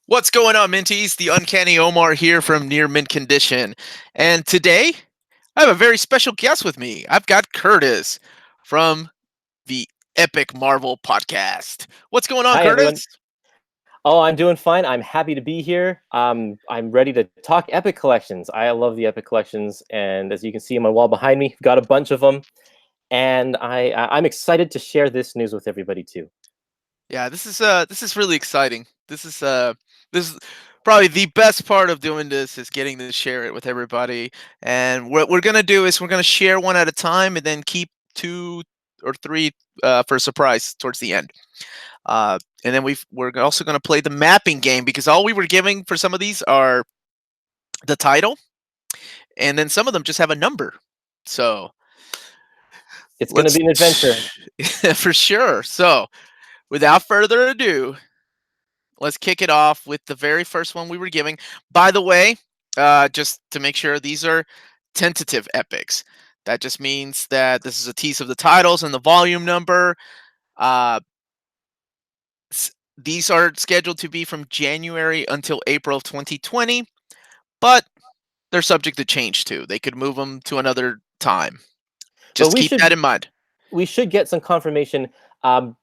What's going on, Minties? The Uncanny Omar here from Near Mint Condition. And today, I have a very special guest with me. I've got Kurtis from the Epic Marvel Podcast. What's going on, Hi, everyone. Kurtis? Oh, I'm doing fine. I'm happy to be here. I'm ready to talk Epic collections. I love the Epic collections, and as you can see on my wall behind me, I've got a bunch of them, and I'm excited to share this news with everybody too. Yeah, this is really exciting. This is probably the best part of doing this is getting to share it with everybody. And what we're gonna do is we're gonna share one at a time and then keep two or three for a surprise towards the end. And then we're also going to play the mapping game because all we were giving for some of these are the title, and then some of them just have a number. So It's going to let's be an adventure. for sure. So without further ado, let's kick it off with the very first one we were giving. By the way, just to make sure, these are tentative epics. That just means that this is a tease of the titles and the volume number. Uh, these are scheduled to be from January until April of 2020, but they're subject to change too. They could move them to another time. But Just keep that in mind. we should get some confirmation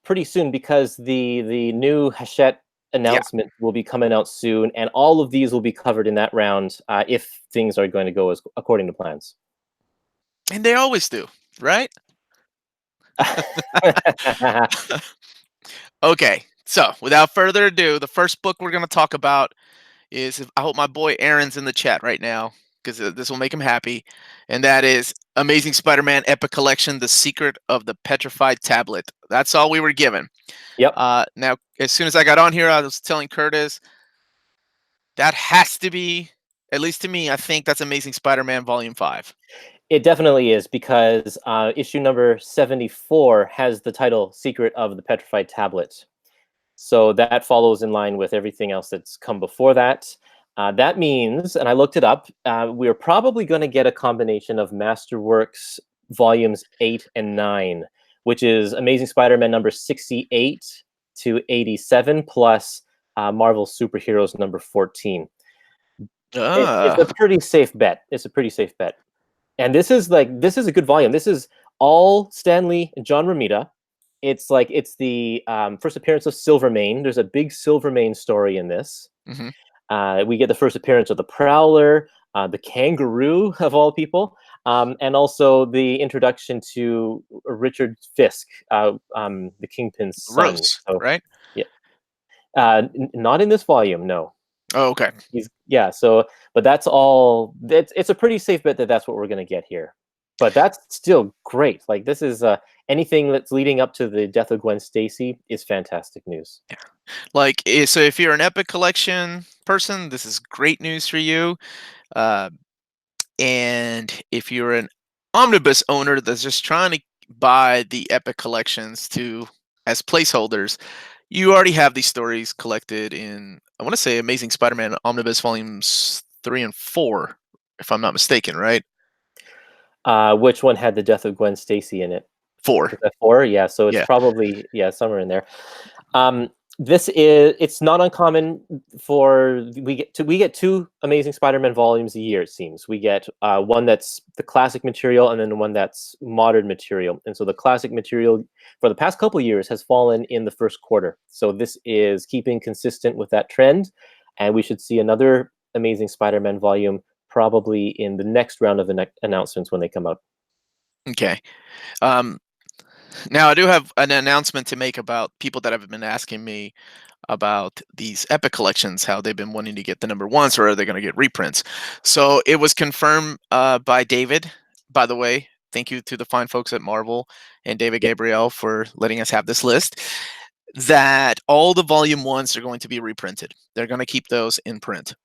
pretty soon because the new Hachette Yeah, announcement will be coming out soon, and all of these will be covered in that round if things are going to go as according to plans. and they always do, right? Okay, so without further ado, the first book we're going to talk about is, I hope my boy Aaron's in the chat right now because this will make him happy, and that is Amazing Spider-Man Epic Collection: The Secret of the Petrified Tablet. That's all we were given. Yep. Now, as soon as I got on here, I was telling Kurtis that has to be, at least to me, I think that's Amazing Spider-Man Volume 5. It definitely is because issue number 74 has the title Secret of the Petrified Tablet. So that follows in line with everything else that's come before that. That means, and I looked it up, we're probably going to get a combination of Masterworks volumes 8 and 9, which is Amazing Spider-Man number 68 to 87 plus Marvel Superheroes number 14. It's a Ah, pretty safe bet. It's a pretty safe bet. And this is a good volume. This is all Stan Lee and John Romita. It's the first appearance of Silvermane. There's a big Silvermane story in this. hmm We get the first appearance of the Prowler, the Kangaroo of all people, and also the introduction to Richard Fisk, the Kingpin's son. Rose, So right? yeah, not in this volume, no. Oh, okay. So but that's all. It's a pretty safe bet that that's what we're going to get here. But that's still great. Like this is anything that's leading up to the death of Gwen Stacy is fantastic news. Like, so if you're an Epic Collection person, this is great news for you. Uh, and if you're an omnibus owner that's just trying to buy the Epic Collections to as placeholders, you already have these stories collected in, I want to say, Amazing Spider-Man Omnibus Volumes 3 and 4, if I'm not mistaken, right? Which one had the death of Gwen Stacy in it? 4. Was that 4? Yeah, so it's Yeah. probably somewhere in there. It's not uncommon for we get two Amazing Spider-Man volumes a year. It seems we get one that's the classic material and then one that's modern material. And so the classic material for the past couple of years has fallen in the first quarter. So this is keeping consistent with that trend, and we should see another Amazing Spider-Man volume probably in the next round of announcements when they come out. Okay. Um, Now, I do have an announcement to make about people that have been asking me about these Epic collections, how they've been wanting to get the number ones, or are they going to get reprints? So it was confirmed by David. By the way, thank you to the fine folks at Marvel and David Yep. Gabriel for letting us have this list. That all the volume ones are going to be reprinted. They're going to keep those in print.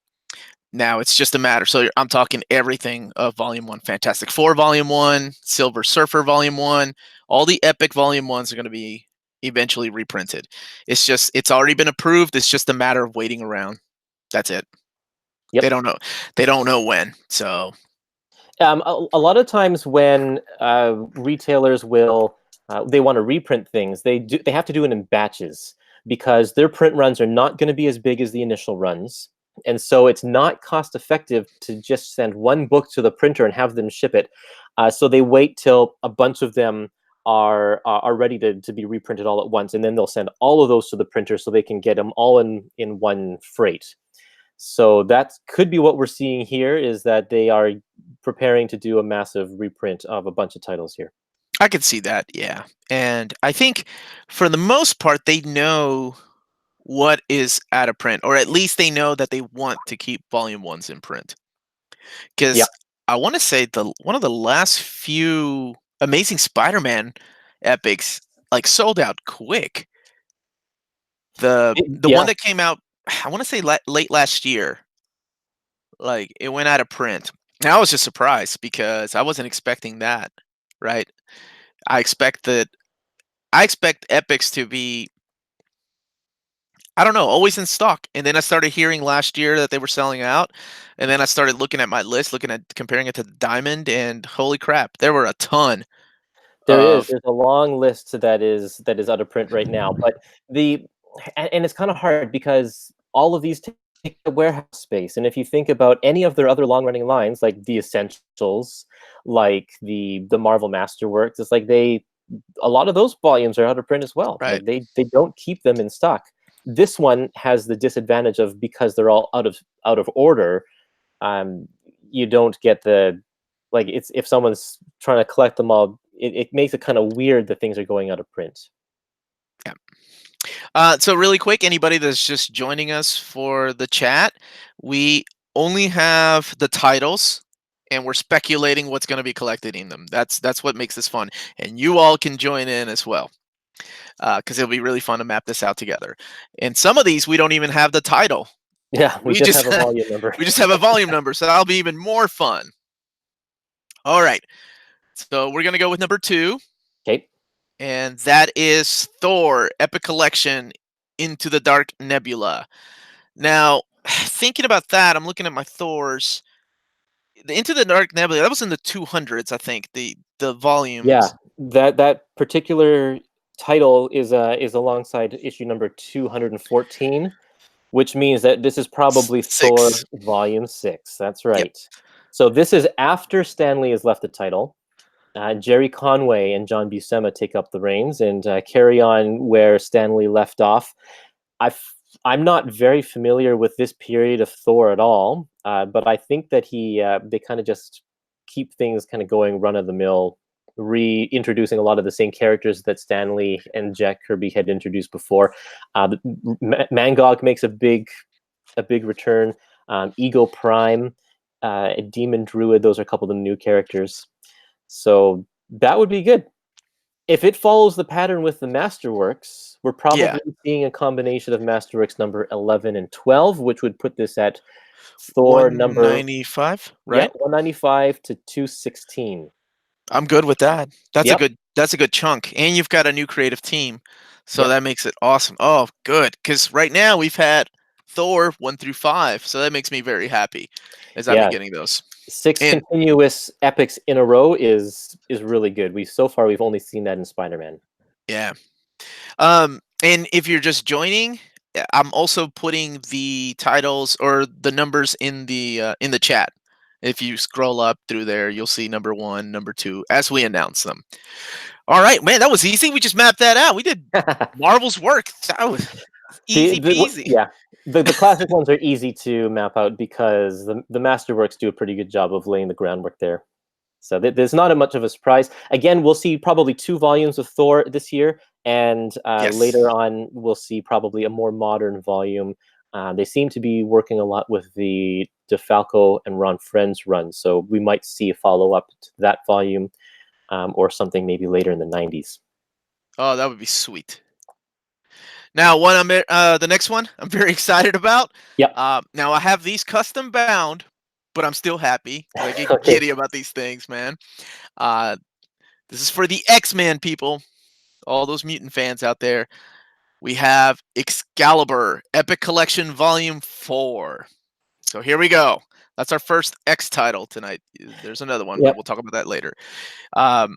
Now it's just a matter. So I'm talking everything of Volume 1, Fantastic Four Volume 1, Silver Surfer Volume 1, all the Epic Volume 1s are going to be eventually reprinted. It's already been approved. It's just a matter of waiting around. That's it. They Yep. don't know. They don't know when. So A lot of times when retailers will they want to reprint things, they have to do it in batches. because their print runs are not going to be as big as the initial runs. And so it's not cost effective to just send one book to the printer and have them ship it. So they wait till a bunch of them are ready to be reprinted all at once, and then they'll send all of those to the printer so they can get them all in one freight. So that could be what we're seeing here, is that they are preparing to do a massive reprint of a bunch of titles here. I could see that, yeah. And I think for the most part, they know what is out of print, or at least they know that they want to keep volume ones in print. Yeah, Because I want to say the one of the last few Amazing Spider-Man epics like sold out quick. The one yeah. that came out, I want to say late last year, like it went out of print. And I was just surprised because I wasn't expecting that, right? I expect that I expect epics to be, I don't know, always in stock. And then I started hearing last year that they were selling out. And then I started looking at my list, looking at comparing it to the Diamond, and holy crap, there were a ton There is. of There's a long list that is out of print right now, but the and it's kind of hard because all of these take the warehouse space. And if you think about any of their other long running lines, like the Essentials, like the Marvel Masterworks, it's like a lot of those volumes are out of print as well. right. Like they don't keep them in stock. This one has the disadvantage of, because they're all out of order, um, you don't get the, like, it's, if someone's trying to collect them all, it makes it kind of weird that things are going out of print. Yeah. So really quick, anybody that's just joining us for the chat, we only have the titles and we're speculating what's going to be collected in them. That's what makes this fun. And you all can join in as well. Because it'll be really fun to map this out together. And some of these we don't even have the title. Yeah, we We just just have a volume number. we just have a volume number, so that'll be even more fun. All right. So we're gonna go with number 2, Okay. and that is Thor Epic Collection Into the Dark Nebula. Now, thinking about that, I'm looking at my Thors. The Into the Dark Nebula, that was in the 200s, I think. The Yeah, volumes that particular title is alongside issue number 214, which means that this is probably Thor 6. Volume 6. That's Yep. right. So this is after Stan Lee has left the title. Jerry Conway and John Buscema take up the reins and carry on where Stan Lee left off. I'm not very familiar with this period of Thor at all, but I think that they kind of just keep things kind of going run of the mill, reintroducing a lot of the same characters that Stan Lee and Jack Kirby had introduced before. Mangog makes a big return. Ego Prime, Demon Druid, those are a couple of the new characters. So that would be good. If it follows the pattern with the Masterworks, we're Yeah. probably seeing a combination of Masterworks number 11 and 12, which would put this at Thor number, 195, yeah, right? 195 to 216. I'm good with that. Yep, That's a good chunk. And you've got a new creative team. So yep, that makes it awesome. Oh, good. Cuz right now we've had Thor 1 through 5. So that makes me very happy as I've been yeah. getting those. Six And continuous epics in a row is really good. We've only seen that in Spider-Man. yeah. And if you're just joining, I'm also putting the titles or the numbers in the chat. If you scroll up through there, you'll see number 1, number 2 as we announce them. All right, man, that was easy. We just mapped that out. We did Marvel's work. That was easy peasy. Yeah, the classic ones are easy to map out because the Masterworks do a pretty good job of laying the groundwork there. So there's not much of a surprise. Again, we'll see probably 2 volumes of Thor this year, and Yes. later on we'll see probably a more modern volume. They seem to be working a lot with the DeFalco and Ron Friends run, so we might see a follow up to that volume, or something maybe later in the 90s. Oh, that would be sweet. Now, the next one I'm very excited about. Yep. Now I have these custom bound, but I'm still happy because I get Okay. giddy about these things, man. Uh, this is for the X-Men people, all those mutant fans out there. We have Excalibur Epic Collection Volume 4. So here we go. That's our first X title tonight. There's another one, but Yep. we'll talk about that later. Um,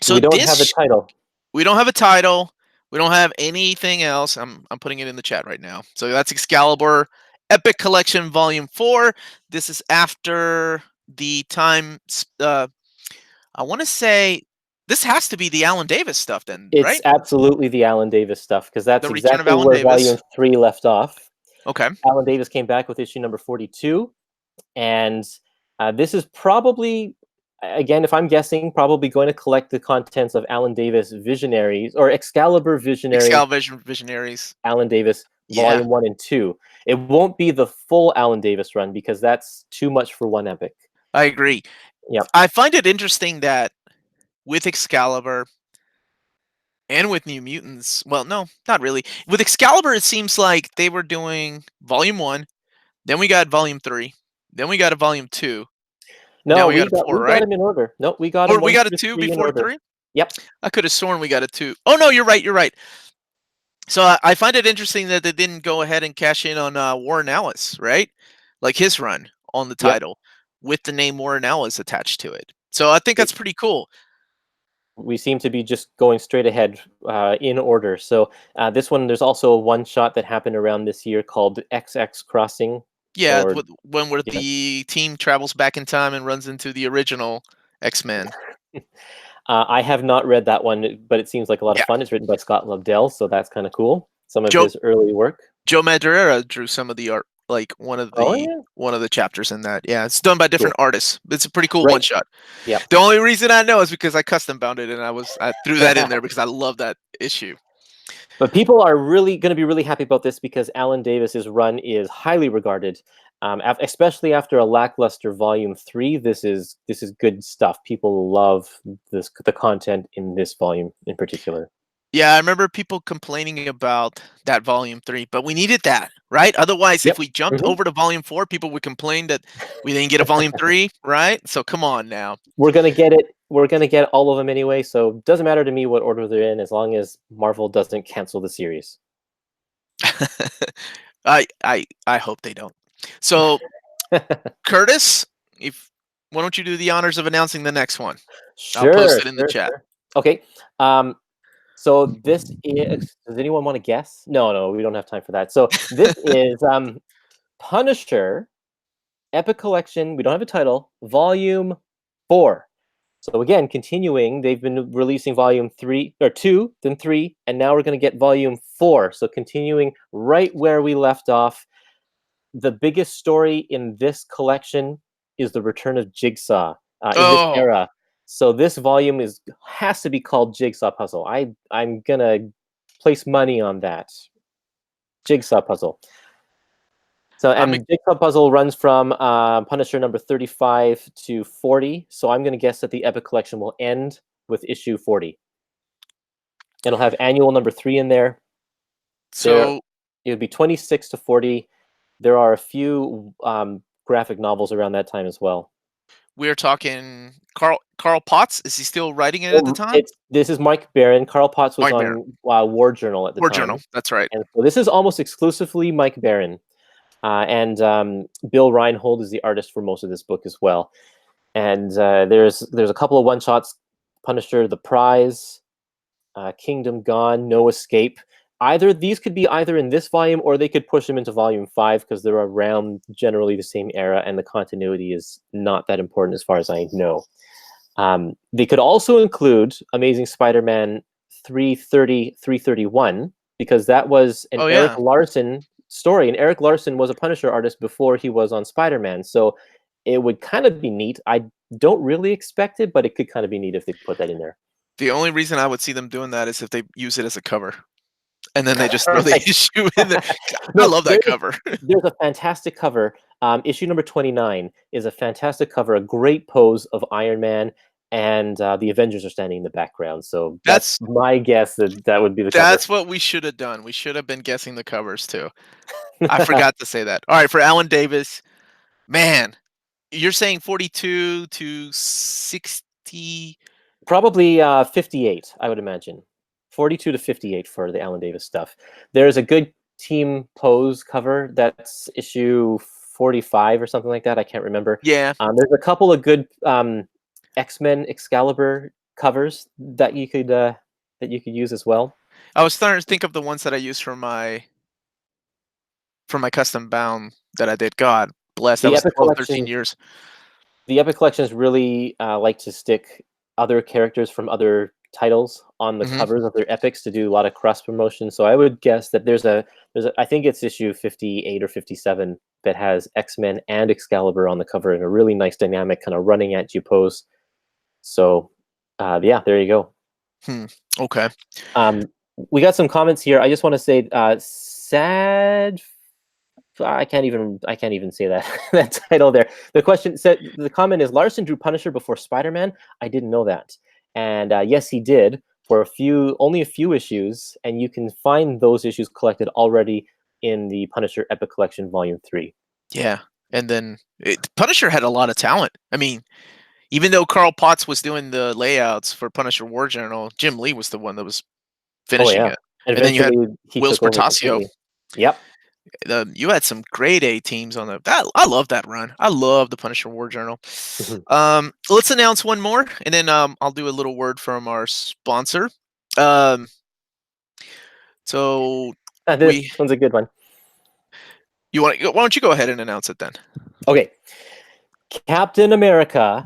so We don't have a this title. we don't have a title. We don't have anything else. I'm putting it in the chat right now. So that's Excalibur Epic Collection Volume 4. This is after the time I want to say this has to be the Alan Davis stuff then, It's right? absolutely the Alan Davis stuff because The that's Return of exactly Alan where Volume Davis. 3 left off. Okay. Alan Davis came back with issue number 42, and this is probably, again, if I'm guessing, probably going to collect the contents of Alan Davis Visionaries or Excalibur Visionary Excalibur Visionaries. Alan Davis Yeah, Volume 1 and 2. It won't be the full Alan Davis run because that's too much for one epic. I agree. Yep. I find it interesting that with Excalibur and with New Mutants, well, no, not really. With Excalibur, it seems like they were doing Volume 1, then we got Volume 3, then we got a Volume 2, now No, we got a 4, we got right? him in order. No, we got him Or we one got a through 2 three in before order. 3? Yep. I could have sworn we got a 2. Oh, no, you're right, you're right. So I find it interesting that they didn't go ahead and cash in on Warren Ellis, right? Like his run on the Yep. title with the name Warren Ellis attached to it. So I think that's pretty cool. We seem to be just going straight ahead in order. So this one, there's also a one shot that happened around this year called XX Crossing. Yeah, Or when where yeah. the team travels back in time and runs into the original X-Men. I have not read that one, but it seems like a lot of Yeah, fun. It's written by Scott Lobdell, so that's kind of cool. Some of Joe his early work. Joe Madureira drew some of the art, like Oh yeah, one of the chapters in that. Yeah, it's done by cool. different artists. It's a pretty cool one Right. shot. Yep. The only reason I know is because I custom bound it and I threw that in there because I love that issue. But people are really going to be really happy about this because Alan Davis's run is highly regarded, especially after a lackluster Volume 3. This is good stuff. People love the content in this volume in particular. Yeah, I remember people complaining about that volume 3, but we needed that, right? Otherwise, if Yep. we jumped Mhm. over to volume 4, people would complain that we didn't get a volume 3, right? So come on now. We're gonna get it. We're gonna get all of them anyway, so it doesn't matter to me what order they're in, as long as Marvel doesn't cancel the series. I hope they don't. So, Curtis, if why don't you do the honors of announcing the next one? I'll post Sure, it in the sure, chat. sure. Okay. So this is. Does anyone want to guess? No, no, we don't have time for that. So this is Punisher Epic Collection. We don't have a title. Volume 4. So again, continuing, they've been releasing volume 3 or 2, then 3, and now we're going to get volume 4. So continuing right where we left off. The biggest story in this collection is the return of Jigsaw in this Oh, era. So this volume has to be called Jigsaw Puzzle. I'm gonna place money on that. Jigsaw Puzzle. So I'm and Jigsaw Puzzle runs from Punisher number 35 to 40. So I'm gonna guess that the Epic Collection will end with issue 40. It'll have annual number 3 in there. There, so it would be 26 to 40. There are a few graphic novels around that time as well. we're talking Carl Potts. Is he still writing it at the time? This is Mike Barron. Carl Potts was Mike Baron. on War Journal at the War time, Journal. That's right. and so this is almost exclusively Mike Barron. And Bill Reinhold is the artist for most of this book as well. And there's a couple of one shots: Punisher, The Prize, Kingdom Gone, No Escape. Either these could be either in this volume or they could push them into volume 5 because they're around generally the same era and the continuity is not that important as far as I know. They could also include Amazing Spider-Man 330, 331 because that was an Oh Eric yeah. Larson story, and Eric Larson was a Punisher artist before he was on Spider-Man, so it would kind of be neat. I don't really expect it, but it could kind of be neat if they put that in there. The only reason I would see them doing that is if they use it as a cover, and then they just throw the Right. issue in there. I No, love that cover. there's a fantastic cover. Issue number 29 is a fantastic cover, a great pose of Iron Man, and the Avengers are standing in the background. So that's That's my guess that would be the cover. that's what we should have done. We should have been guessing the covers too. I forgot to say that. All right, for Alan Davis, man, you're saying 42 to 60. Probably 58, I would imagine. 42 to 58 for the Alan Davis stuff. There's a good team pose cover that's issue 45 or something like that. I can't remember. Yeah, There's a couple of good X-Men Excalibur covers that you could use as well. I was starting to think of the ones that I use for my custom bound that I did. God bless, that The was Epic 12, 13 collections years. the Epic collections really like to stick other characters from other titles on the Hmm. covers of their epics to do a lot of cross promotion. So I would guess that there's a I think it's issue 58 or 57 that has X-Men and Excalibur on the cover in a really nice dynamic kind of running at you pose. So yeah, there you go. Hmm. Okay. Um, we got some comments here. I just want to say, sad. I can't even say that that title there. The question said the comment is Larson drew Punisher before Spider-Man. I didn't know that, and yes, he did for only a few issues, and you can find those issues collected already in the Punisher Epic Collection Volume 3. Yeah. And then Punisher had a lot of talent. I mean, even though Carl Potts was doing the layouts for Punisher War Journal, Jim Lee was the one that was Oh finishing yeah, it. and And then you had eventually he Will took over Spartasio. completely. Yep. You had some grade A teams on that. I love that run. I love the Punisher War Journal. Mhm. Let's announce one more, and then I'll do a little word from our sponsor. Um, so This we, one's a good one. why don't you go ahead and announce it then? Okay, Captain America,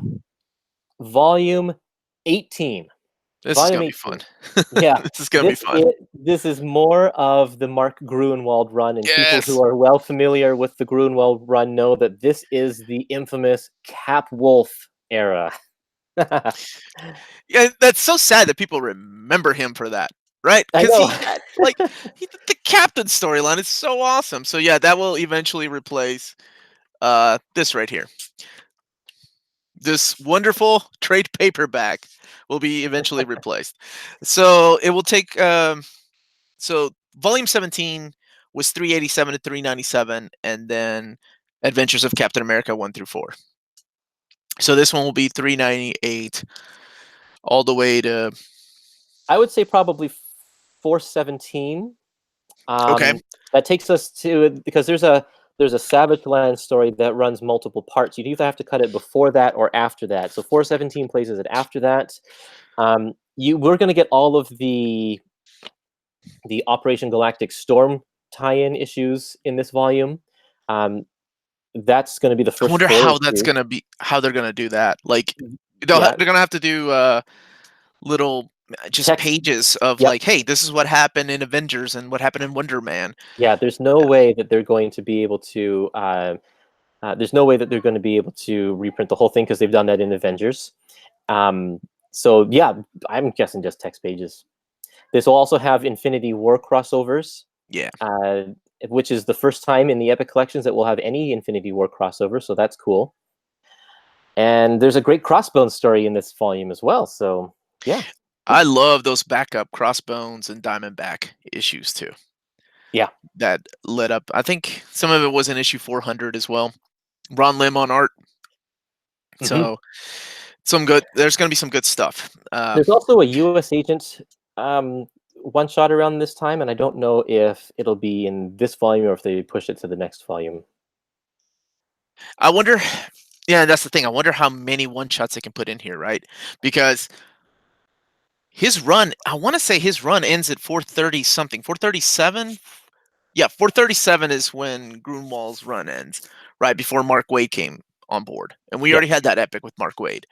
Volume 18. This is Volume gonna be fun. 18. Yeah, This is gonna be fun. this is more of the Mark Gruenwald run, and people who Yes. are well familiar with the Gruenwald run know that this is the infamous Cap Wolf era. I Yeah, that's so sad that people remember him for that, right? Because know. he had the captain storyline is so awesome. So yeah, that will eventually replace this right here. This wonderful trade paperback will be eventually replaced. So it will take so volume 17 was 387 to 397, and then Adventures of Captain America 1 through 4. So this one will be 398 all the way to I would say probably 417. okay. That takes us to because there's a Savage Land story that runs multiple parts. You either have to cut it before that or after that. So 417 places it after that. We're going to get all of the Operation Galactic Storm tie-in issues in this volume. Um, that's going to be the I first wonder four how that's issues. gonna be how they're gonna do that. Like Yeah, they're gonna have to do little just text. pages of Yep. like, hey, this is what happened in Avengers and what happened in Wonder Man. Yeah. There's no way that they're going to be able to. There's no way that they're going to be able to reprint the whole thing because they've done that in Avengers. Um, so yeah, I'm guessing just text pages. This will also have Infinity War crossovers, Yeah. uh, which is the first time in the Epic collections that we'll have any Infinity War crossover. So that's cool. And there's a great Crossbones story in this volume as well. So yeah, I love those backup Crossbones and Diamondback issues too. yeah. That led up. I think some of it was in issue 400 as well. Ron Lim on art. Hmm. So some good. There's going to be some good stuff. There's also a U.S. Agent one shot around this time, and I don't know if it'll be in this volume or if they push it to the next volume. I wonder. Yeah, that's the thing. I wonder how many one shots they can put in here, right? Because his run, I want to say his run ends at 430 something, 437. Yeah, 437 is when Grunwald's run ends, right before Mark Wade came on board, and we Yeah. already had that epic with Mark Wade.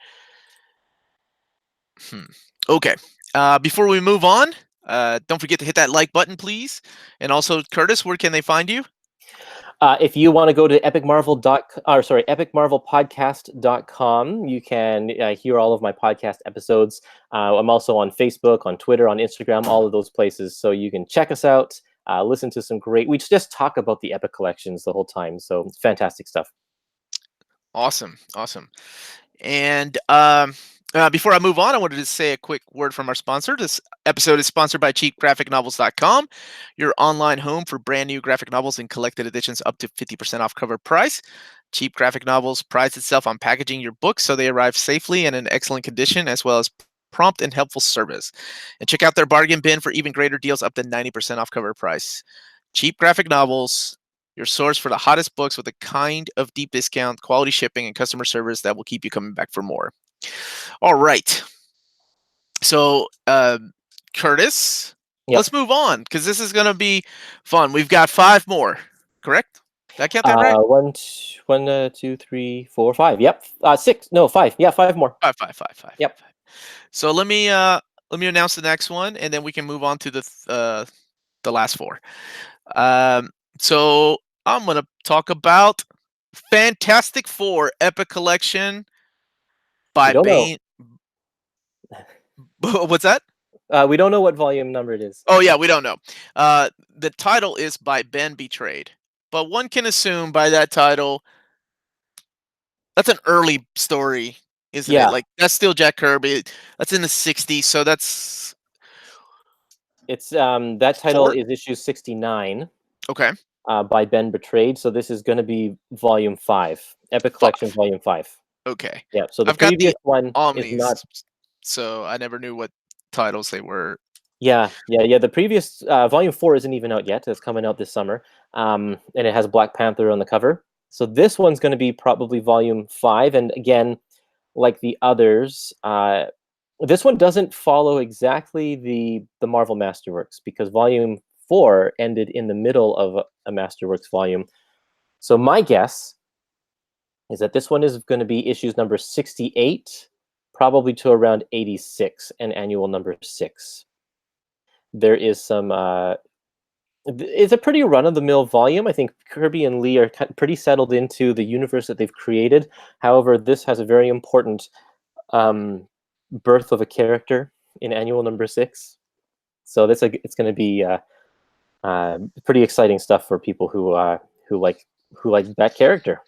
Hmm. Okay. Before we move on, don't forget to hit that like button, please. And also, Curtis, where can they find you? If you want to go to epicmarvelpodcast.com, you can hear all of my podcast episodes. I'm also on Facebook, on Twitter, on Instagram, all of those places. So you can check us out, listen to some great. We just talk about the Epic collections the whole time. So fantastic stuff. Awesome, awesome. And before I move on, I wanted to say a quick word from our sponsor. This episode is sponsored by cheapgraphicnovels.com, your online home for brand new graphic novels and collected editions up to 50% off cover price. Cheap Graphic Novels prides itself on packaging your books so they arrive safely and in excellent condition, as well as prompt and helpful service. And check out their bargain bin for even greater deals up to 90% off cover price. Cheap Graphic Novels, your source for the hottest books with a kind of deep discount, quality shipping, and customer service that will keep you coming back for more. All right. So, Curtis, Yep. let's move on because this is gonna be fun. We've got 5 more, correct? Did I count that right? One, 2, 3, 4, 5. Yep. Six. No, 5. Yeah, 5 more. Five, five, five, five, five, Yep. five. So let me announce the next one, and then we can move on to the last 4. Um, so I'm gonna talk about Fantastic Four Epic Collection We by don't know. Bane. What's that? We don't know what volume number it is. Oh yeah, we don't know. The title is by Ben Betrayed, but one can assume by that title that's an early story, isn't it? Yeah, Like that's still Jack Kirby. That's in the '60s, so that's it's that title 4. is issue 69 Okay, by Ben Betrayed. So this is going to be volume 5, Epic Collection 5. volume 5. Okay, Yeah. So the I've got previous the one is not. Omnis, so I never knew what titles they were. Yeah. The previous volume 4 isn't even out yet. It's coming out this summer, and it has Black Panther on the cover. So this one's going to be probably volume 5, and again, like the others, this one doesn't follow exactly the Marvel Masterworks because volume 4 ended in the middle of a Masterworks volume. So my guess is that this one is going to be issues number 68, probably to around 86, and annual number 6. There is some. It's a pretty run-of-the-mill volume. I think Kirby and Lee are pretty settled into the universe that they've created. However, this has a very important um, birth of a character in annual number 6. So it's going to be pretty exciting stuff for people who like that character.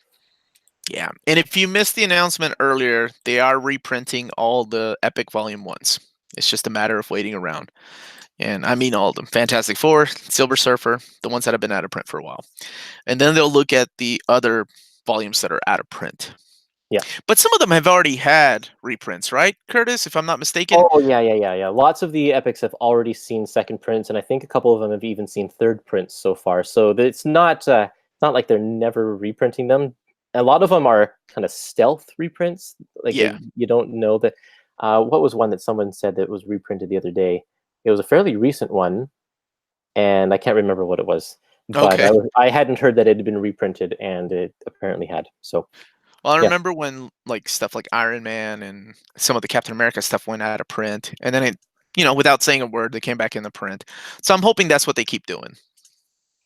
Yeah, and if you missed the announcement earlier, they are reprinting all the Epic Volume 1s. It's just a matter of waiting around. And I mean all of them. Fantastic Four, Silver Surfer, the ones that have been out of print for a while. And then they'll look at the other volumes that are out of print. Yeah. But some of them have already had reprints, right, Curtis, if I'm not mistaken? Oh yeah. Lots of the epics have already seen second prints, and I think a couple of them have even seen third prints so far. So it's not like they're never reprinting them. A lot of them are kind of stealth reprints. Like Yeah. you don't know that. What was one that someone said that was reprinted the other day? It was a fairly recent one, and I can't remember what it was. But Okay. I hadn't heard that it had been reprinted, and it apparently had. So Well, I yeah. remember when like stuff like Iron Man and some of the Captain America stuff went out of print, and then without saying a word, they came back in the print. So I'm hoping that's what they keep doing.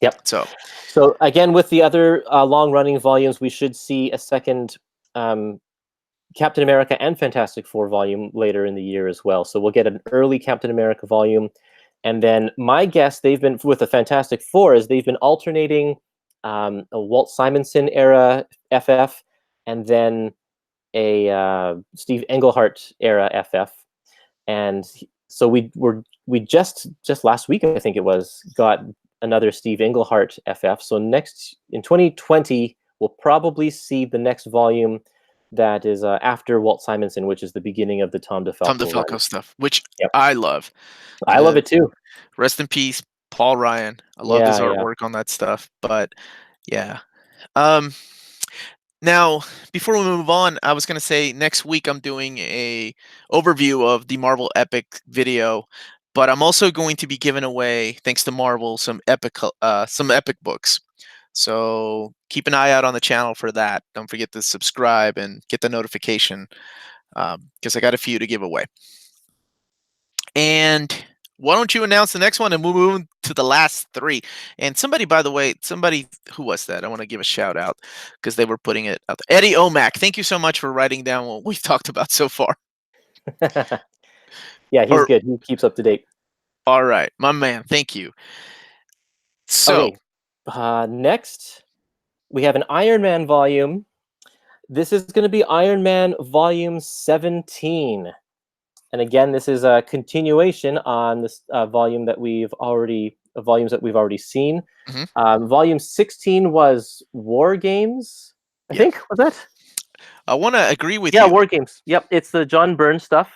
Yep. So So again, with the other long-running volumes, we should see a second Captain America and Fantastic Four volume later in the year as well. So we'll get an early Captain America volume, and then my guess they've been with the Fantastic Four is they've been alternating a Walt Simonson era FF, and then a Steve Englehart era FF, and so we just last week I think it was got another Steve Englehart FF. So next in 2020 we'll probably see the next volume that is after Walt Simonson, which is the beginning of the Tom Tom DeFalco run. DeFalco stuff, which Yep, I love. I love The it too. Rest in peace, Paul Ryan. I loved his Yeah. artwork on that stuff. But yeah. Um Now, before we move on, I was going to say next week I'm doing a overview of the Marvel Epic video, but I'm also going to be giving away, thanks to Marvel, some epic books. So keep an eye out on the channel for that. Don't forget to subscribe and get the notification because I got a few to give away. And why don't you announce the next one and we'll move to the last 3. And somebody, by the way, who was that? I want to give a shout out because they were putting it out there. Eddie Omac, thank you so much for writing down what we've talked about so far. Yeah, he's Or good. He keeps up to date. all right, my man, thank you. So Okay. Next, we have an Iron Man volume. This is going to be Iron Man Volume 17. And again, this is a continuation on this volumes that we've already seen. mhm, Volume 16 was War Games, I yeah, think, was that? I want to agree with Yeah, you. War Games. Yep, it's the John Byrne stuff,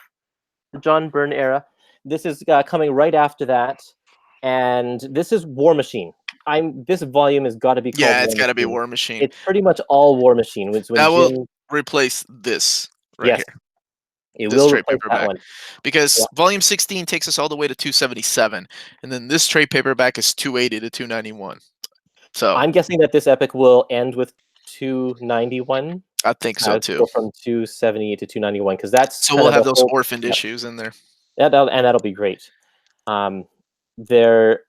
the John Byrne era. This is coming right after that, and this is War Machine. This volume has got to be called Yeah, it's War got to be Machine. War Machine. It's pretty much all War Machine. It's when That will Jim. replace this right Yes, here. It this will trade replace that paperback, one. Yeah. because volume 16 takes us all the way to 277, and then this trade paperback is 280 to 291. So I'm guessing that this epic will end with 291. I think so To too. go from 278 to 291 because that's So kind we'll of have the those whole. orphaned Yep. issues in there. Yeah, and that'll be great. Um, there,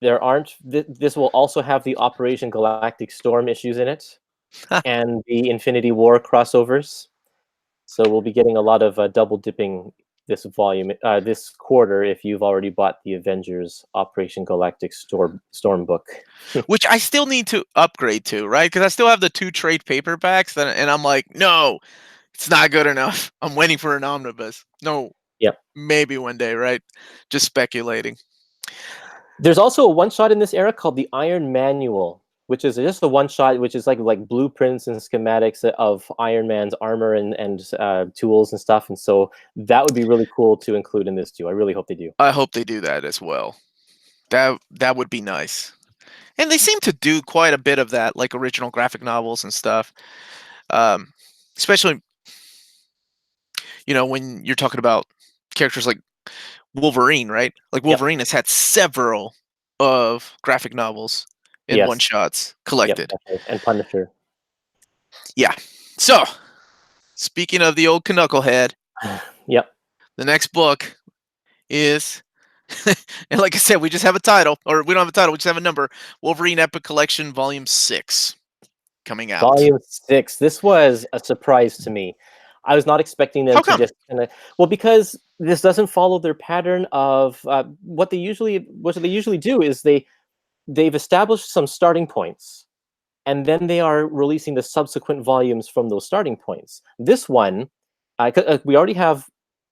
there aren't. This will also have the Operation Galactic Storm issues in it, and the Infinity War crossovers. So we'll be getting a lot of double dipping this volume, this quarter, if you've already bought the Avengers Operation Galactic Storm book. Which I still need to upgrade to, right? Because I still have the two trade paperbacks, and I'm like, no, it's not good enough. I'm waiting for an omnibus. No, Yep. maybe one day, right? Just speculating. There's also a one shot in this era called the Iron Manual, which is just the one shot, which is like blueprints and schematics of Iron Man's armor and tools and stuff. And so that would be really cool to include in this too. I really hope they do. I hope they do that as well. That would be nice. And they seem to do quite a bit of that, like original graphic novels and stuff. Um, Especially, when you're talking about characters like Wolverine, right? Like Yep. Wolverine has had several of graphic novels in one Yes. shots Yep. collected. Definitely. And Punisher. Yeah. So, speaking of the old Knucklehead, Yep. the next book is, and like I said, we just have a title, or we don't have a title, we just have a number. Wolverine Epic Collection Volume 6 coming out. Volume 6. This was a surprise to me. I was not expecting them How to come? just kind of, well, because this doesn't follow their pattern of what they usually do is they've established some starting points, and then they are releasing the subsequent volumes from those starting points. This one, we already have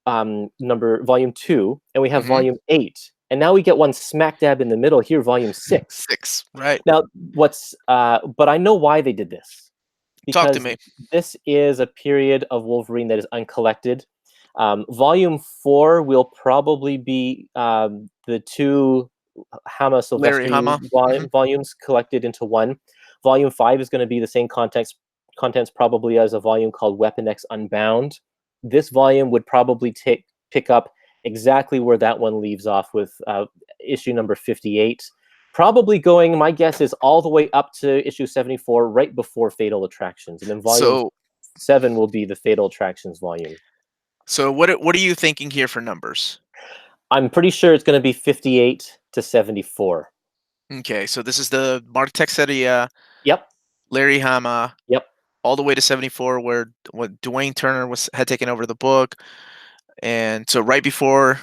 number volume 2, and we have Hmm. volume 8, and now we get one smack dab in the middle here, volume 6. 6, right? Now, but I know why they did this, Talk to because me. this is a period of Wolverine that is uncollected. Volume 4 will probably be the two Hama Larry Silvestri Hama. Hmm. volumes collected into one. Volume 5 is going to be the same contents probably as a volume called Weapon X Unbound. This volume would probably pick up exactly where that one leaves off with issue number 58. Probably going, my guess is all the way up to issue 74, right before Fatal Attractions. And then volume So, 7 will be the Fatal Attractions volume. what are you thinking here for numbers? I'm pretty sure it's going to be 58 to 74. Okay, so this is the Mark Texeria, Yep. Larry Hama, Yep. all the way to 74, where when Dwayne Turner had taken over the book, and so right before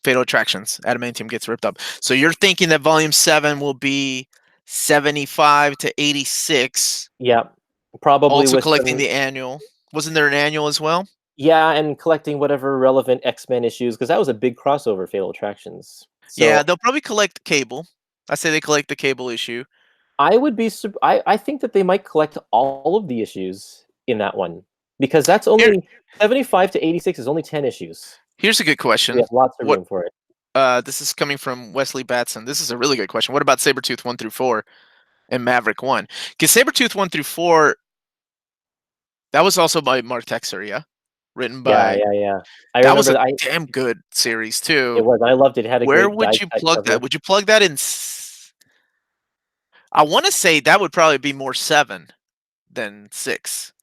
Fatal Attractions, Adamantium gets ripped up. So you're thinking that Volume 7 will be 75 to 86, Yep. Probably also with collecting some, the annual. Wasn't there an annual as well? yeah, and collecting whatever relevant X-Men issues, because that was a big crossover, Fatal Attractions. Yeah, So they'll probably collect the Cable. I say they collect the Cable issue. I think that they might collect all of the issues in that one, because that's Here, only 75 to 86 is only 10 issues. here's a good We question. have lots of What room for it. This is coming from Wesley Batson. This is a really good question. What about Sabretooth 1 through 4 and Maverick 1? Because Sabretooth 1 through 4, that was also by Mark Texeria, written Yeah, by. yeah, yeah. I That was remember a that damn good series it too. was. I loved it. It had a Where great would die you cut plug that? cover. Would you plug that in? I want to say that would probably be more 7 than 6.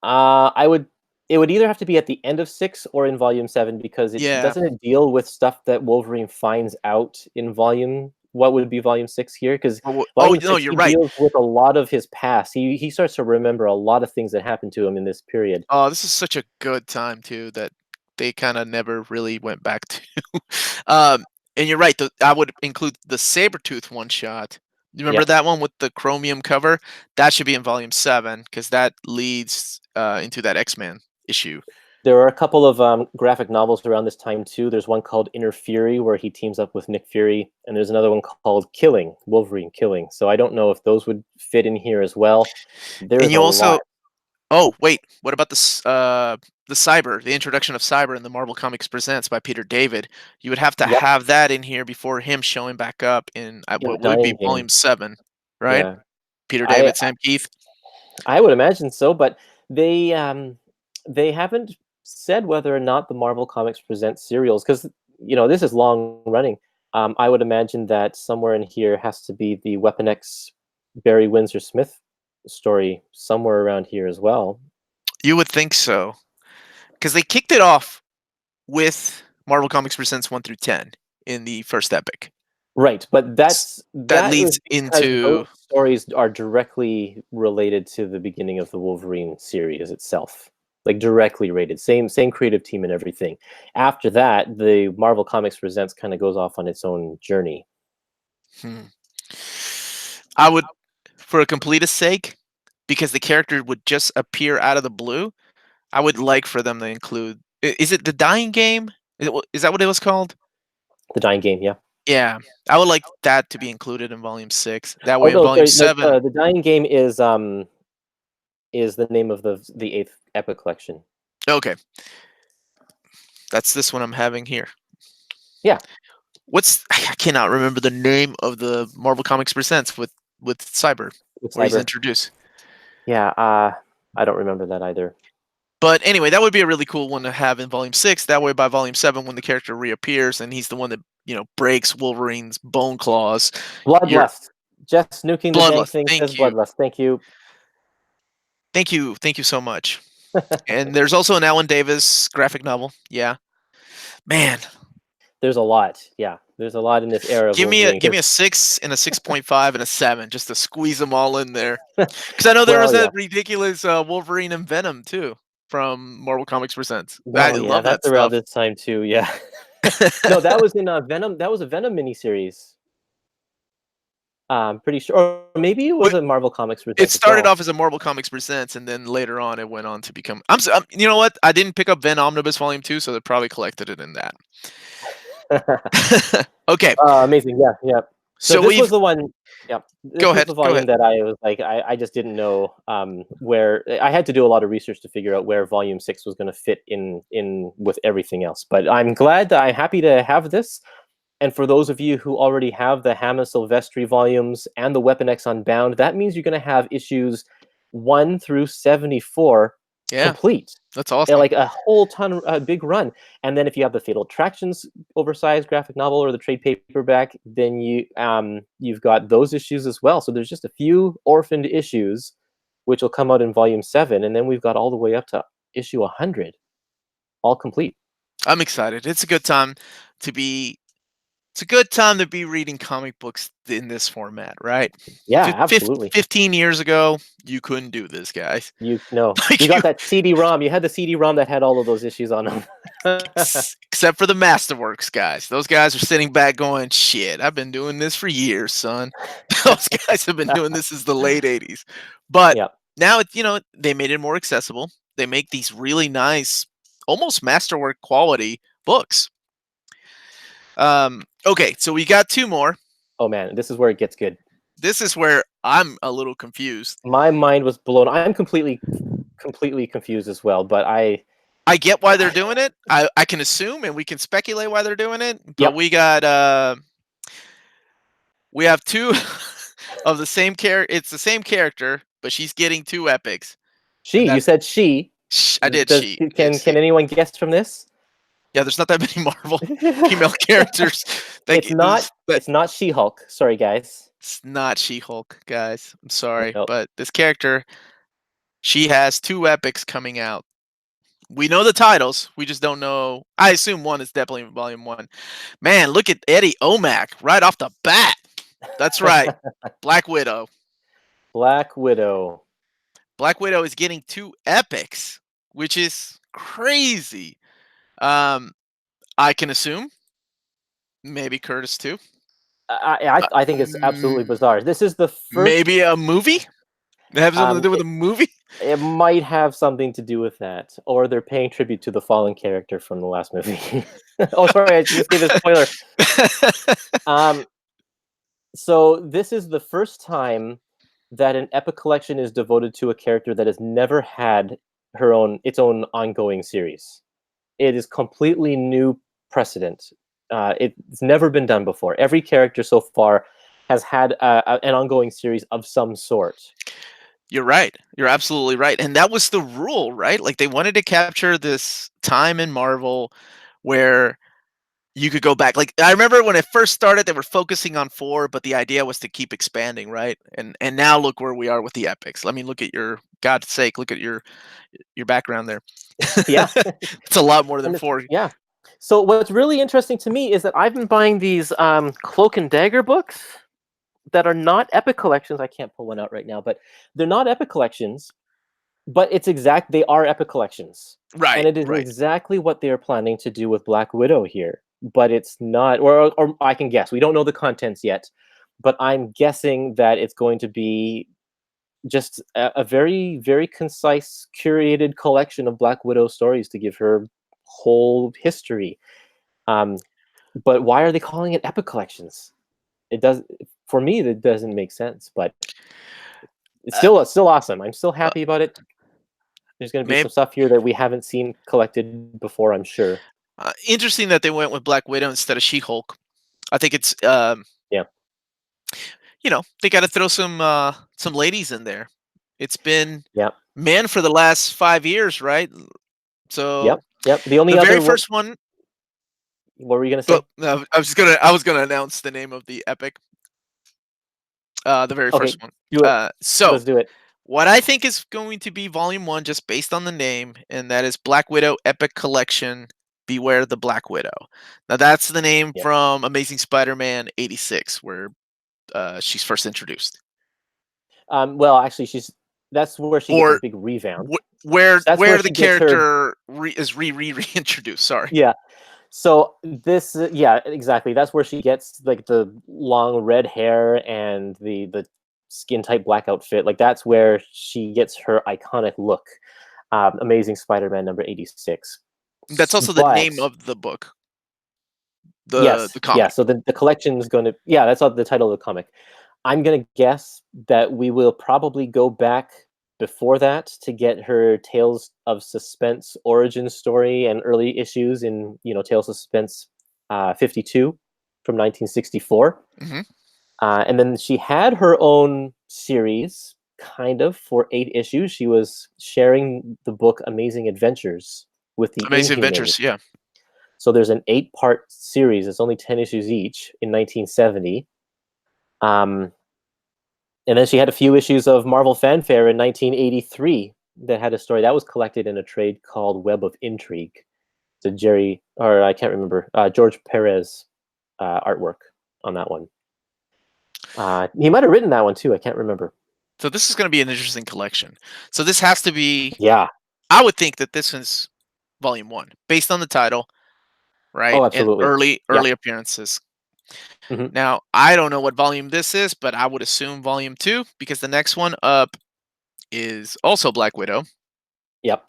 I would. It would either have to be at the end of 6 or in volume 7, because it Yeah. doesn't it deal with stuff that Wolverine finds out in volume. What would be volume 6 here? Because Oh, volume no, 6 you're he right. deals with a lot of his past. He starts to remember a lot of things that happened to him in this period. Oh, this is such a good time too that they kind of never really went back to. um, and you're right. I would include the Sabretooth one shot. You remember Yep. that one with the chromium cover? That should be in volume 7 because that leads into that X-Men issue. There are a couple of graphic novels around this time too. There's one called Inner Fury where he teams up with Nick Fury, and there's another one called Killing, Wolverine Killing. So I don't know if those would fit in here as well. And There's a you lot. also. Oh, wait. What about the Cyber, the introduction of Cyber in the Marvel Comics Presents by Peter David? You would have to Yep, have that in here before him showing back up in in the what would be Dying Game. volume 7, right? Yeah, Peter I David, Sam Keith. I would imagine so, but they They haven't said whether or not the Marvel Comics presents serials because this is long running. I would imagine that somewhere in here has to be the Weapon X Barry Windsor Smith story somewhere around here as well. You would think so, because they kicked it off with Marvel Comics Presents 1 through 10 in the first epic. Right, but S- that that was leads because those into stories are directly related to the beginning of the Wolverine series itself. Like directly related, same creative team and everything. After that, the Marvel Comics Presents kind of goes off on its own journey. hmm, I would, for a completest sake, because the character would just appear out of the blue, I would like for them to include. Is it the Dying Game? Is that what it was called? The Dying Game, yeah. Yeah, I would like that to be included in Volume 6. That Oh way, in no, Volume sorry. 7, The Dying Game is the name of the eighth epic collection. okay, that's this one I'm having here. Yeah, What's I cannot remember the name of the Marvel Comics Presents with Cyber, with where he's Cyber. introduced. Yeah, I don't remember that either. But anyway, that would be a really cool one to have in Volume 6. That way, by Volume 7, when the character reappears and he's the one that breaks Wolverine's bone claws, you're Bloodlust. Just nuking the dang bloodlust. thing says Thank you, Bloodlust. Thank you. thank you so much. And there's also an Alan Davis graphic novel. Yeah, man, There's a lot. Yeah, there's a lot in this era of Wolverine. give me a 6 and a 6.5 and a 7 just to squeeze them all in there. Because I know there was Well, yeah. that ridiculous Wolverine and Venom too from Marvel Comics Presents. I Well, yeah, love that that's around stuff. this time too. Yeah. No, that was in Venom. That was a Venom miniseries. I'm pretty sure, or maybe it was But a Marvel Comics it Presents as started well. off as a Marvel Comics Presents, and then later on, it went on to become. You know what? I didn't pick up Ven Omnibus Volume 2, so they probably collected it in that. Okay, Amazing. Yeah, yeah. So so this was we've. the one. Yeah, Go this was ahead. the Go ahead. volume that I was like, I just didn't know where. I had to do a lot of research to figure out where Volume 6 was going to fit in with everything else. But I'm glad that I'm happy to have this. And for those of you who already have the Hama Silvestri volumes and the Weapon X Unbound, that means you're going to have issues 1 through 74 Yeah, complete. that's awesome. Like a whole ton, a big run. And then if you have the Fatal Attractions oversized graphic novel or the trade paperback, then you've got those issues as well. So there's just a few orphaned issues, which will come out in volume 7, and then we've got all the way up to issue 100, all complete. I'm excited. It's a good time to be. It's a good time to be reading comic books in this format, right? Yeah, absolutely. 15 years ago, you couldn't do this, guys. You know, you Like got that CD-ROM. You had the CD-ROM that had all of those issues on them. except for the Masterworks guys. Those guys are sitting back going, "Shit, I've been doing this for years, son." Those guys have been doing this since the late '80s. But Yeah. now they made it more accessible. They make these really nice, almost masterwork quality books. Okay, so we got two more. Oh man, this is where it gets good. This is where I'm a little confused. My mind was blown. I'm completely confused as well. But I get why they're doing it. I can assume and we can speculate why they're doing it. But yep. we have two of the same character. It's the same character, but she's getting two epics. She. And You that's said she. I did Does she. can anyone guess from this? Yeah, there's not that many Marvel female characters. It's not. But It's not She-Hulk. Sorry, guys. it's not She-Hulk, guys. I'm sorry, Nope. but this character, she has two epics coming out. We know the titles. We just don't know. I assume one is definitely Volume 1. Man, look at Eddie Omack right off the bat. That's right. Black Widow. Black Widow. Black Widow is getting two epics, which is crazy. I can assume maybe Kurtis too. I think it's absolutely bizarre. This is the first. Maybe a movie. They have something to do with a movie. It might have something to do with that, or they're paying tribute to the fallen character from the last movie. Oh, sorry, I just gave a spoiler. So this is the first time that an epic collection is devoted to a character that has never had its own ongoing series. It is completely new precedent. It's never been done before. Every character so far has had an ongoing series of some sort. You're right. You're absolutely right. And that was the rule, right? Like they wanted to capture this time in Marvel where you could go back. Like I remember when it first started, they were focusing on four, but the idea was to keep expanding, right? And now look where we are with the epics. Let me look at your God's sake, look at your background there. Yeah, It's a lot more than and it's four. yeah. So what's really interesting to me is that I've been buying these Cloak and Dagger books that are not epic collections. I can't pull one out right now, but they're not epic collections. But they are epic collections, and Right, it is right. exactly what they are planning to do with Black Widow here. But it's not, or I can guess. We don't know the contents yet, but I'm guessing that it's going to be just a very, very concise, curated collection of Black Widow stories to give her whole history. Um, but why are they calling it epic collections? It does for me. That doesn't make sense. But Uh, it's still awesome. I'm still uh, happy about it. There's going to be maybe some stuff here that we haven't seen collected before, I'm sure. interesting that they went with Black Widow instead of She-Hulk. I think it's Yeah. they got to throw some ladies in there. It's been Yep. man for the last 5 years, right? Yep. So Yep. The only the very other first one. what were you going to But say? I was gonna announce the name of the epic. The very Okay, first one. do it. So Let's do it. what I think is going to be Volume One, just based on the name, and that is Black Widow Epic Collection. Beware the Black Widow. Now that's the name Yeah. from Amazing Spider-Man '86, where she's first introduced, Well, actually, she's that's where she gets a or big revamp. where That's where the she gets her. character is reintroduced. Sorry. Yeah. So this, yeah, exactly. That's where she gets like the long red hair and the skin tight black outfit. Like that's where she gets her iconic look. Amazing Spider-Man number 86. That's also the But name of the book, the yes, yeah. comic. So the collection is going to, yeah, that's all the title of the comic. I'm going to guess that we will probably go back before that to get her Tales of Suspense origin story and early issues in, Tales of Suspense 52 from 1964. Hmm. And then she had her own series, kind of, for 8 issues. She was sharing the book Amazing Adventures with the Amazing Inhumans. Adventures. Yeah. So there's an 8-part series. It's only 10 issues each in 1970. Um, and then she had a few issues of Marvel Fanfare in 1983 that had a story that was collected in a trade called Web of Intrigue. To I can't remember, George Perez artwork on that one. He might have written that one too. I can't remember. So this is going to be an interesting collection. So this has to be. Yeah. I would think that this is Volume One, based on the title, right, Oh, and absolutely. early Yep. appearances. Hmm. Now I don't know what volume this is, but I would assume Volume Two because the next one up is also Black Widow, Yep.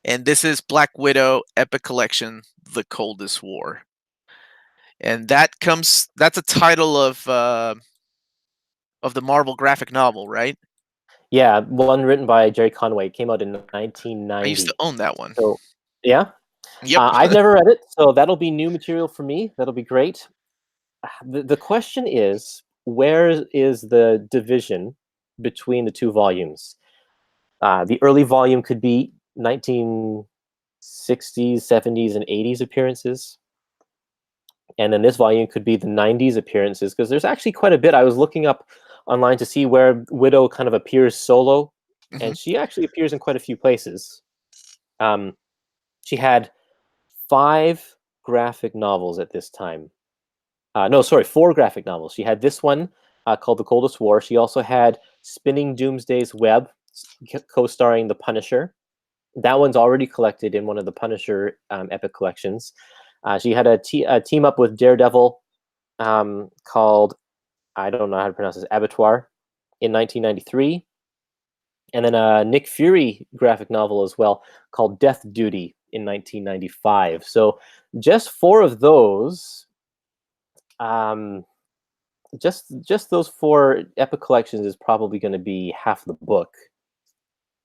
and this is Black Widow Epic Collection: The Coldest War, and that's a title of the Marvel graphic novel, right? Yeah. One written by Jerry Conway. It came out in I used to 1990. own that one. So, yeah. Yep. I've never read it, so that'll be new material for me. That'll be great. The question is, where is the division between the two volumes? The early volume could be 1960s, 70s, and 80s appearances. And then this volume could be the 90s appearances, because there's actually quite a bit. I was looking up online to see where Widow kind of appears solo, Hmm. and she actually appears in quite a few places. Um, she had 5 graphic novels at this time. No, sorry, 4 graphic novels. She had this one called The Coldest War. She also had Spinning Doomsday's Web, co-starring the Punisher. That one's already collected in one of the Punisher epic collections. She had a team up with Daredevil called, I don't know how to pronounce this, Abattoir in 1993. And then a Nick Fury graphic novel as well called Death Duty in 1995. So just 4 of those. Um, just those 4 epic collections is probably going to be half the book,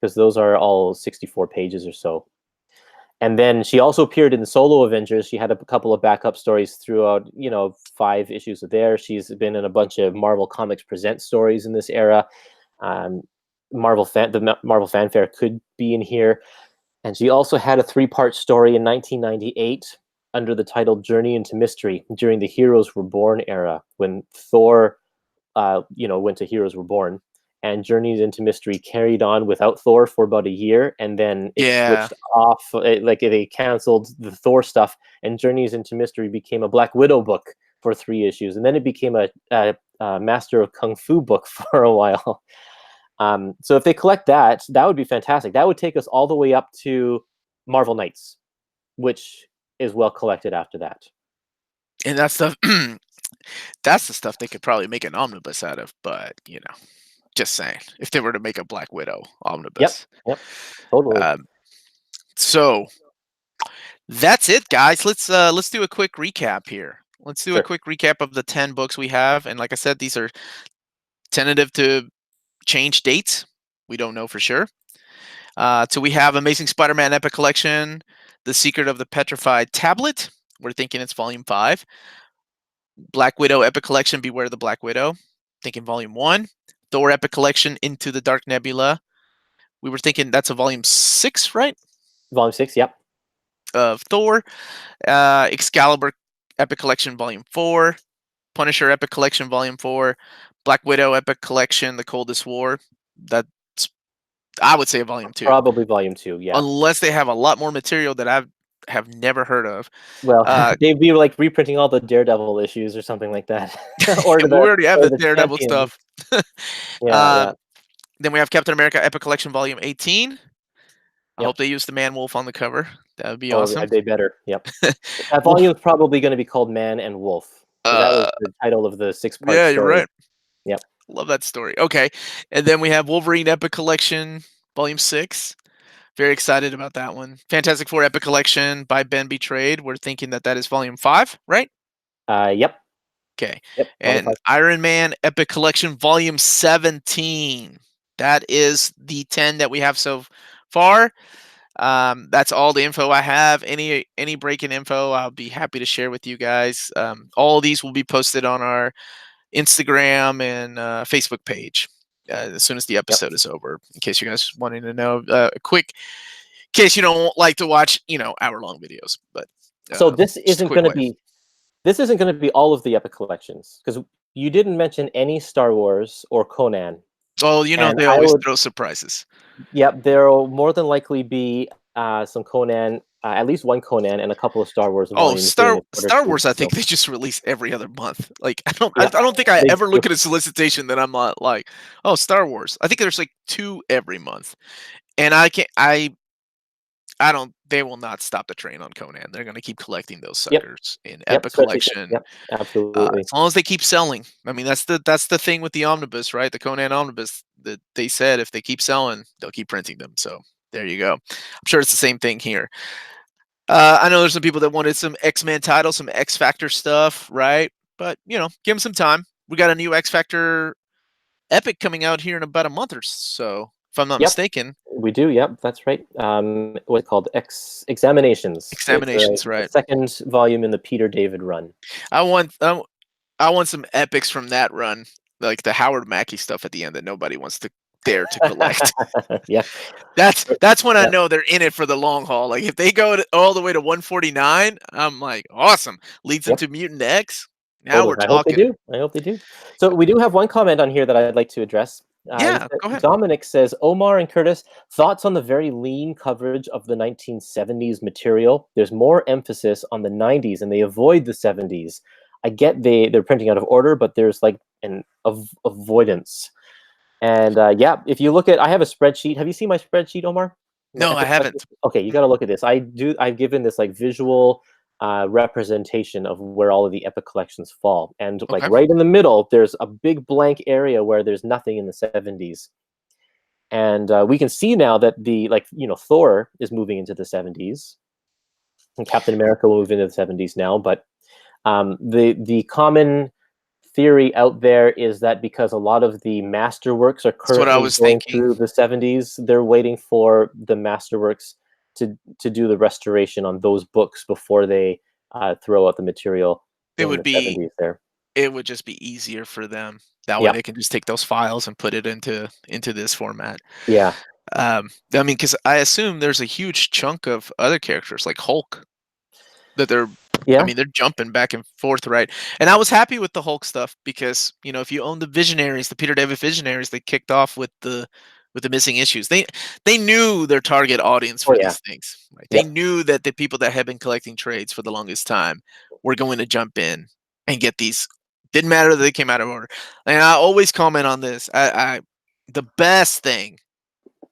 because those are all 64 pages or so. And then she also appeared in the Solo Avengers. She had a couple of backup stories throughout, 5 issues of there. She's been in a bunch of Marvel Comics Present stories in this era. Um, Marvel fanfare could be in here. And she also had a 3-part story in 1998 under the title Journey into Mystery during the Heroes Reborn era, when Thor, went to Heroes Reborn, and Journeys into Mystery carried on without Thor for about a year, and then it Yeah. switched off. Like they canceled the Thor stuff, and Journeys into Mystery became a Black Widow book for 3 issues, and then it became a Master of Kung Fu book for a while. So if they collect that, that would be fantastic. That would take us all the way up to Marvel Knights, which is well collected after that. And that stuff that's the stuff they could probably make an omnibus out of, but just saying, if they were to make a Black Widow Yep, omnibus. yep, totally. Um, so that's it, guys. Let's do a quick recap here. Let's do a Sure. quick recap of the 10 books we have. And like I said, these are tentative to change dates. We don't know for sure. So we have Amazing Spider-Man Epic Collection, The Secret of the Petrified Tablet. We're thinking it's volume 5. Black Widow Epic Collection, Beware the Black Widow. Thinking volume 1. Thor Epic Collection, Into the Dark Nebula. We were thinking that's a volume 6, right? Volume 6, yep. Of Thor. Excalibur Epic Collection, volume 4. Punisher Epic Collection, volume 4. Black Widow Epic Collection, The Coldest War. That's, I would say, a volume 2. Probably volume 2, yeah. Unless they have a lot more material that I have never heard of. Well, they'd be like reprinting all the Daredevil issues or something like that, or We already have the the Daredevil Champions. stuff. Yeah, yeah. Then we have Captain America Epic Collection Volume 18. I Yep. hope they use the Man Wolf on the cover. That would be Oh, awesome. they better. Yep. That volume is probably going to be called Man and Wolf, because that was uh, the title of the 6-part yeah, you're story. right. Yep. Love that story. Okay, and then we have Wolverine Epic Collection Volume 6. Very excited about that one. Fantastic Four Epic Collection by Ben Betrayed. We're thinking that that is Volume 5, right? Yep. Okay. Yep. Volume 5. And Iron Man Epic Collection Volume 17. That is the 10 that we have so far. That's all the info I have. Any breaking info, I'll be happy to share with you guys. All of these will be posted on our Instagram and Facebook page as soon as the Yep. episode is over. In case you guys wanting to know, a quick case you don't like to watch, hour-long videos. But So this just a isn't quick going to way. be all of the Epic collections, because you didn't mention any Star Wars or Conan. Oh, And they I always would, throw surprises. yep, there will more than likely be some Conan, at least one Conan, and a couple of Star Wars Oh, volumes during the quarter Star two. Wars, I So, think they just release every other month. Like I yeah, don't think I they ever do. look at a solicitation that I'm not like, oh, Star Wars. I think there's like 2 every month. And I don't they will not stop the train on Conan. They're gonna keep collecting those Yep, suckers in yep, Epic especially Collection. yep, absolutely. As long as they keep selling. I mean, that's the thing with the omnibus, right? The Conan omnibus that they said if they keep selling, they'll keep printing them. So there you go. I'm sure it's the same thing here. I know there's some people that wanted some X-Men titles, some X Factor stuff, right? But give them some time. We got a new X Factor epic coming out here in about a month or so, if I'm not Yep, mistaken. we do. Yep, that's right. What's it called? Examinations. It's Examinations, a right? second volume in the Peter David run. I want I want some epics from that run, like the Howard Mackie stuff at the end that nobody wants to dare to collect. Yeah, That's when I yeah, know they're in it for the long haul. Like if they go all the way to 149, I'm like, awesome. Leads yep. into Mutant X. Now Totally. we're I hope they talking. do. I hope they do. So we do have one comment on here that I'd like to address. Yeah, go ahead. Dominic says, Omar and Kurtis, thoughts on the very lean coverage of the 1970s material? There's more emphasis on the 90s and they avoid the 70s. I get they're printing out of order, but there's like an avoidance. And yeah, if you look at, I have a spreadsheet. Have you seen my spreadsheet, Omar? The No, I Epic haven't. Collections? Okay, you got to look at this. I've given this like visual representation of where all of the Epic collections fall, and like Okay. right in the middle, there's a big blank area where there's nothing in the 70s. And we can see now that Thor is moving into the 70s, and Captain America will move into the 70s now. But the common theory out there is that because a lot of the masterworks are That's what I currently was going thinking. through the 70s, they're waiting for the masterworks to do the restoration on those books before they throw out the material It in would the be 70s there. it would just be easier for them. That way Yep. they can just take those files and put it into this format. Yeah. I mean, because I assume there's a huge chunk of other characters like Hulk that they're I Yeah. mean, they're jumping back and forth, right? And I was happy with the Hulk stuff because, if you own the Visionaries, the Peter David Visionaries, they kicked off with the missing issues. They knew their target audience Oh for yeah. these things, right? They Yep. knew that the people that had been collecting trades for the longest time were going to jump in and get these. Didn't matter that they came out of order. And I always comment on this. The best thing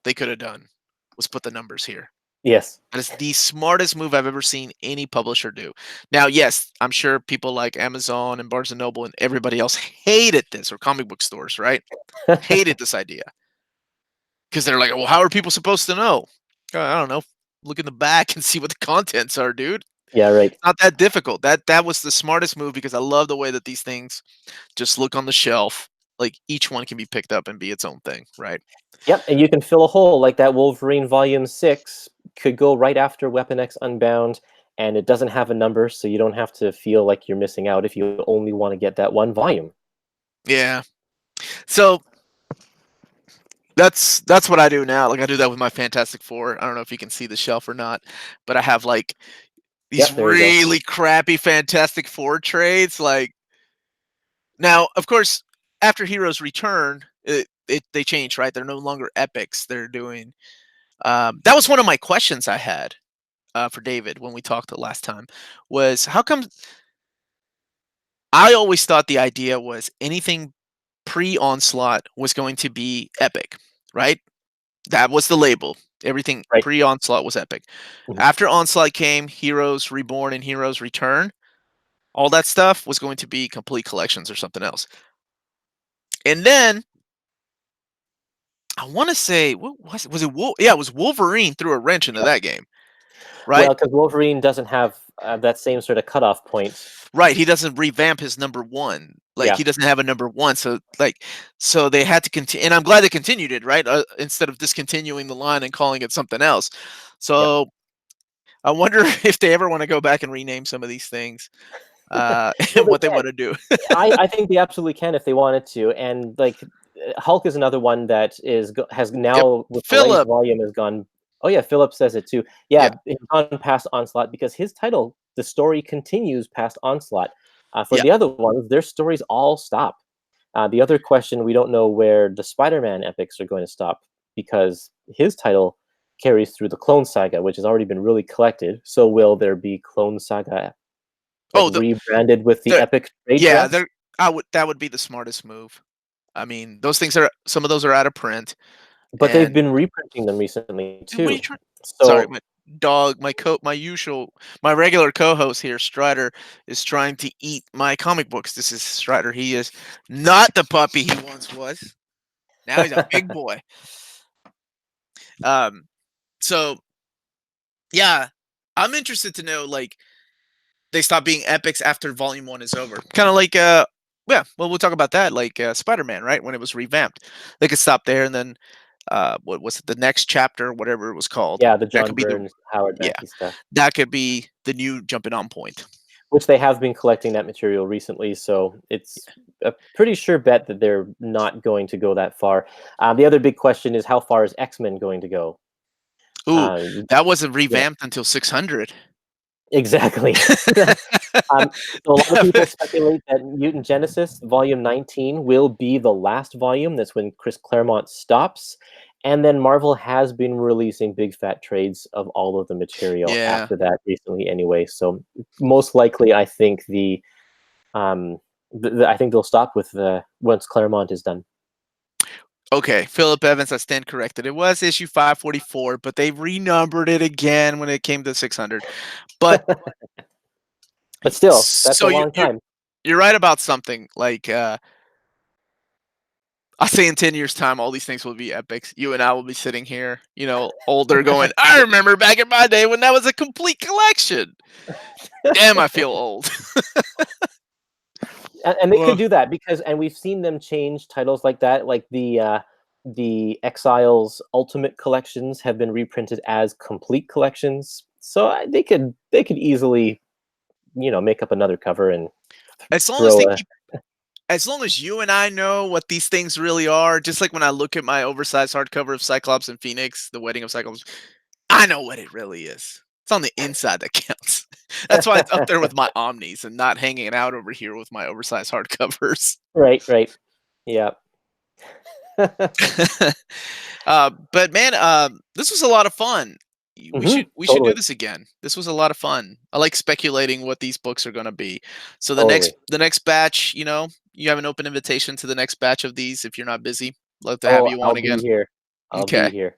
they could have done was put the numbers here. Yes. That is the smartest move I've ever seen any publisher do. Now, yes, I'm sure people like Amazon and Barnes and Noble and everybody else hated this, or comic book stores, right? Hated this idea because they're like, well, how are people supposed to know? I don't know. Look in the back and see what the contents are, dude. Yeah. Right. Not that difficult. That was the smartest move because I love the way that these things just look on the shelf. Like each one can be picked up and be its own thing, right? Yep. And you can fill a hole like that. Wolverine Volume 6 could go right after Weapon X Unbound, and it doesn't have a number, so you don't have to feel like you're missing out if you only want to get that one volume. Yeah. So that's what I do now. Like I do that with my Fantastic Four. I don't know if you can see the shelf or not, but I have like these Yep. There you go. really crappy Fantastic Four trades. Like now, of course, after Heroes Return, they changed, right? They're no longer epics. They're doing. That was one of my questions I had for David when we talked the last time. Was how come I always thought the idea was anything pre-onslaught was going to be epic, right? That was the label. Everything Right. pre-onslaught was epic. Mhm. After onslaught came Heroes Reborn and Heroes Return. All that stuff was going to be complete collections or something else. And then I want to say, what was it? Was it Yeah, it was Wolverine threw a wrench into that game, right? Well, because Wolverine doesn't have that same sort of cutoff point. Right. He doesn't revamp his number one. Like Yeah. he doesn't have a number one. So they had to continue, and I'm glad they continued it, right? Instead of discontinuing the line and calling it something else. Yep. So I wonder if they ever want to go back and rename some of these things, Well, and they what they can. want to do. I think they absolutely can if they wanted to, and like Hulk is another one that has Yep. now with the length Philip. volume has gone. Oh yeah, Philip says it too. Yeah. Yeah, it's gone past Onslaught because his title, the story continues past Onslaught. For Yeah. the other ones, their stories all stop. The other question, we don't know where the Spider-Man epics are going to stop because his title carries through the Clone Saga, which has already been really collected. So will there be Clone Saga like Oh, rebranded with the the epic trade yeah. dress? That would be the smartest move. I mean, those things are some of those are out of print, But they've and been reprinting them recently what are you too. trying? Sorry, So my dog, my regular co-host here, Strider, is trying to eat my comic books. This is Strider. He is not the puppy he once was. Now he's a big boy. Um, so yeah, I'm interested to know like they stop being epics after Volume 1 is over. Kind of like yeah, well we'll talk about that like Spider-Man, right? When it was revamped, they could stop there and then what was it? The next chapter, whatever it was called. yeah, the That John could be the Burns, Howard yeah, Mackie stuff, that could be the new jumping on point. which they have been collecting that material recently. So it's a pretty sure bet that they're not going to go that far. The other big question is how far is X-Men going to go? Ooh, Uh, that wasn't yeah, revamped until 600. exactly. Um, so a lot of people speculate that Mutant Genesis Volume 19 will be the last volume. That's when Chris Claremont stops. And then Marvel has been releasing big fat trades of all of the material Yeah. after that recently anyway. So most likely I think um I think they'll stop with the once Claremont is done. Okay, Philip Evans, I stand corrected. It was issue 544, but they renumbered it again when it came to 600. But But still, that's a so long time. you're right about something. Like I'll say in 10 years' time, all these things will be epics. You and I will be sitting here, older, going, I remember back in my day when that was a complete collection. Damn, I feel old. And they could Ugh. do that because and we've seen them change titles like that, like the Exiles Ultimate collections have been reprinted as complete collections. So they could easily make up another cover and As long as throw they a keep as long as you and I know what these things really are, just like when I look at my oversized hardcover of Cyclops and Phoenix, The Wedding of Cyclops, I know what it really is. It's on the inside that counts. That's why it's up there with my Omnis and not hanging out over here with my oversized hardcovers. Right, right. Yeah. But man, this was a lot of fun. We should do Totally, this again. This was a lot of fun. I like speculating what these books are going to be. So totally. the next batch, you have an open invitation to the next batch of these if you're not busy. Love to have Oh, you on I'll be again. here. I'll be Okay. here.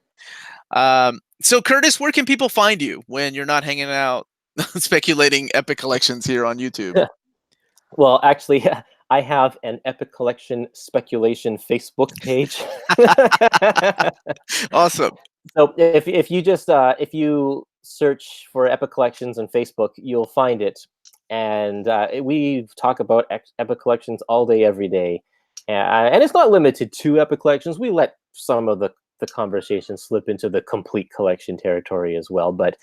So Curtis, where can people find you when you're not hanging out speculating epic collections here on YouTube? Well, actually, I have an Epic Collection speculation Facebook page. Awesome. So if you just if you search for Epic Collections on Facebook, you'll find it. And we talk about Epic Collections all day, every day, and it's not limited to Epic Collections. We let some of the conversation slip into the complete collection territory as well. But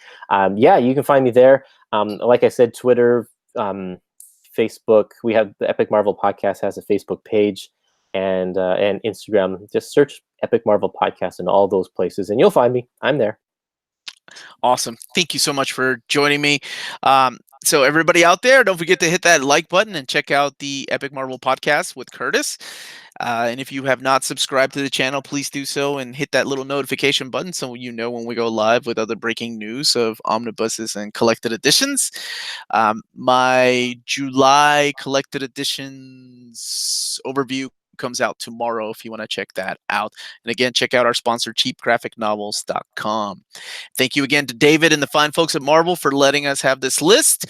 yeah, you can find me there. Like I said, Twitter, Facebook. We have the Epic Marvel Podcast has a Facebook page, and Instagram. Just search Epic Marvel Podcast in all those places, and you'll find me. I'm there. Awesome. Thank you so much for joining me. So everybody out there, don't forget to hit that like button and check out the Epic Marvel Podcast with Curtis. And if you have not subscribed to the channel, please do so and hit that little notification button so you know when we go live with other breaking news of omnibuses and collected editions. My July collected editions overview comes out tomorrow if you want to check that out. And again, check out our sponsor, cheapgraphicnovels.com. Thank you again to David and the fine folks at Marvel for letting us have this list.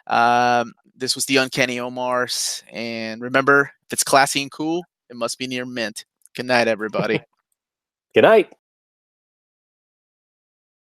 This was the Uncanny Omars. And remember, if it's classy and cool, it must be near mint. Good night, everybody. Good night.